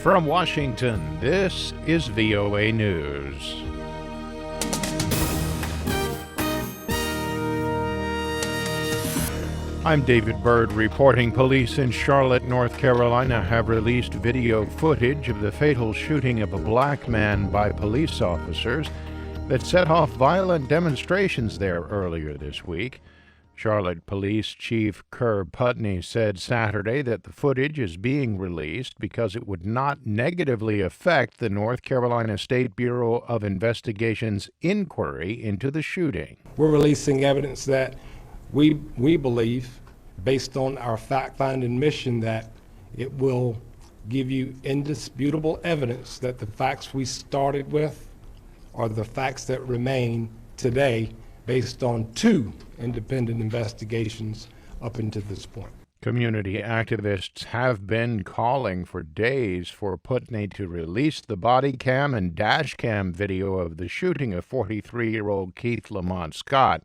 From Washington, this is VOA News. I'm David Byrd reporting police in Charlotte, North Carolina have released video footage of the fatal shooting of a black man by police officers that set off violent demonstrations there earlier this week. Charlotte Police Chief Kerr Putney said Saturday that the footage is being released because it would not negatively affect the North Carolina State Bureau of Investigation's inquiry into the shooting. We're releasing evidence that we believe, based on our fact-finding mission, that it will give you indisputable evidence that the facts we started with are the facts that remain today based on two independent investigations up until this point. Community activists have been calling for days for Putney to release the body cam and dash cam video of the shooting of 43-year-old Keith Lamont Scott.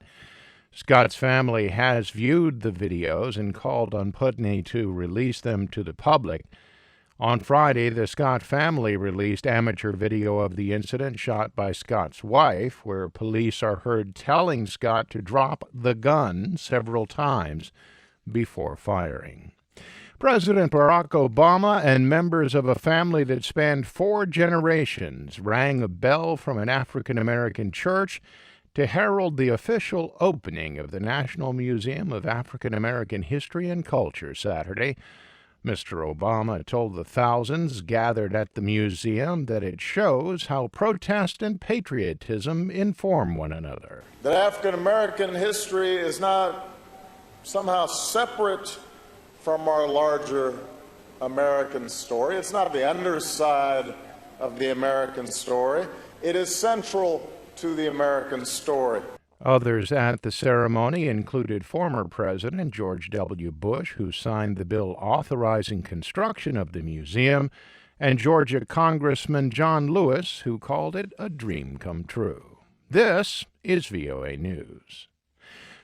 Scott's family has viewed the videos and called on Putney to release them to the public. On Friday, the Scott family released amateur video of the incident shot by Scott's wife, where police are heard telling Scott to drop the gun several times before firing. President Barack Obama and members of a family that spanned 4 generations rang a bell from an African-American church to herald the official opening of the National Museum of African American History and Culture Saturday. Mr. Obama told the thousands gathered at the museum that it shows how protest and patriotism inform one another. That African American history is not somehow separate from our larger American story. It's not the underside of the American story. It is central to the American story. Others at the ceremony included former President George W. Bush, who signed the bill authorizing construction of the museum, and Georgia Congressman John Lewis, who called it a dream come true. This is VOA News.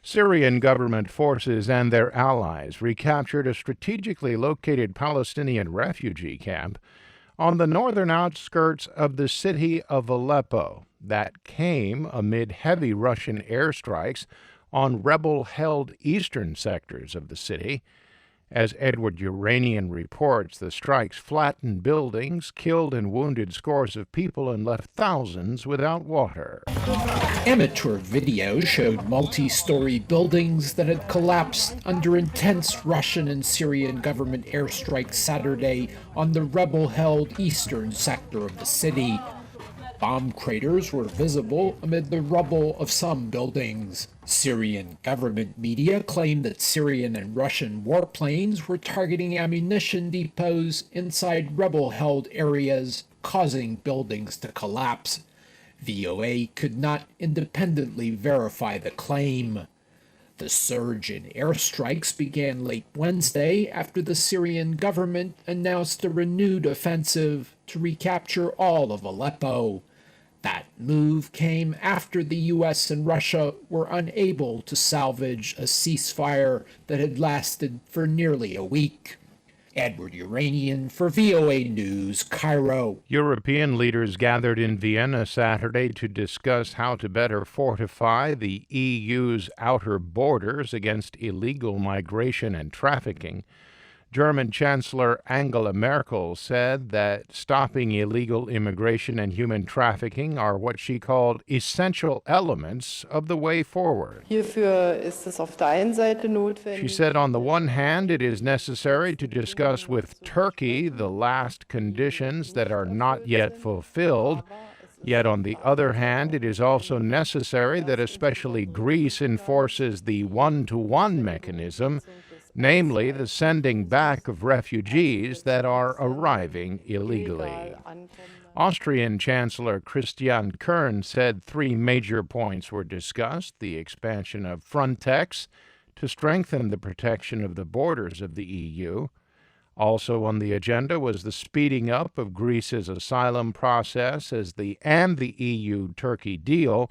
Syrian government forces and their allies recaptured a strategically located Palestinian refugee camp on the northern outskirts of the city of Aleppo. That came amid heavy Russian airstrikes on rebel-held eastern sectors of the city. As Edward Uranian reports, the strikes flattened buildings, killed and wounded scores of people, and left thousands without water. Amateur video showed multi-story buildings that had collapsed under intense Russian and Syrian government airstrikes Saturday on the rebel-held eastern sector of the city. Bomb craters were visible amid the rubble of some buildings. Syrian government media claimed that Syrian and Russian warplanes were targeting ammunition depots inside rebel-held areas, causing buildings to collapse. VOA could not independently verify the claim. The surge in airstrikes began late Wednesday after the Syrian government announced a renewed offensive to recapture all of Aleppo. That move came after the U.S. and Russia were unable to salvage a ceasefire that had lasted for nearly a week. Edward Uranian for VOA News, Cairo. European leaders gathered in Vienna Saturday to discuss how to better fortify the EU's outer borders against illegal migration and trafficking. German Chancellor Angela Merkel said that stopping illegal immigration and human trafficking are what she called essential elements of the way forward. She said on the one hand, it is necessary to discuss with Turkey the last conditions that are not yet fulfilled. Yet on the other hand, it is also necessary that especially Greece enforces the one-to-one mechanism, namely the sending back of refugees that are arriving illegally. Austrian Chancellor Christian Kern said 3 major points were discussed: the expansion of Frontex to strengthen the protection of the borders of the EU. Also on the agenda was the speeding up of Greece's asylum process and the EU-Turkey deal,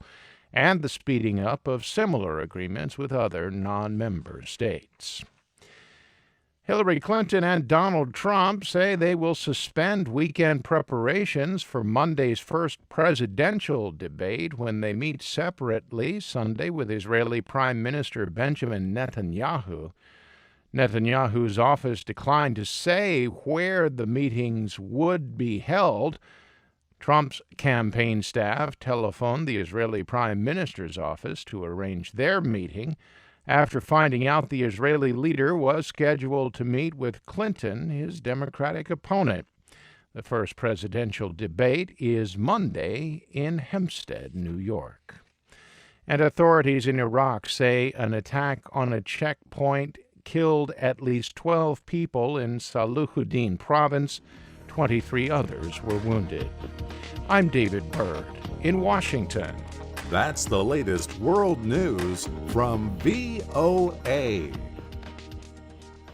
and the speeding up of similar agreements with other non-member states. Hillary Clinton and Donald Trump say they will suspend weekend preparations for Monday's first presidential debate when they meet separately Sunday with Israeli Prime Minister Benjamin Netanyahu. Netanyahu's office declined to say where the meetings would be held. Trump's campaign staff telephoned the Israeli Prime Minister's office to arrange their meeting after finding out the Israeli leader was scheduled to meet with Clinton, his Democratic opponent. The first presidential debate is Monday in Hempstead, New York. And authorities in Iraq say an attack on a checkpoint killed at least 12 people in Salahuddin province. 23 others were wounded. I'm David Byrd in Washington. That's the latest world news from VOA.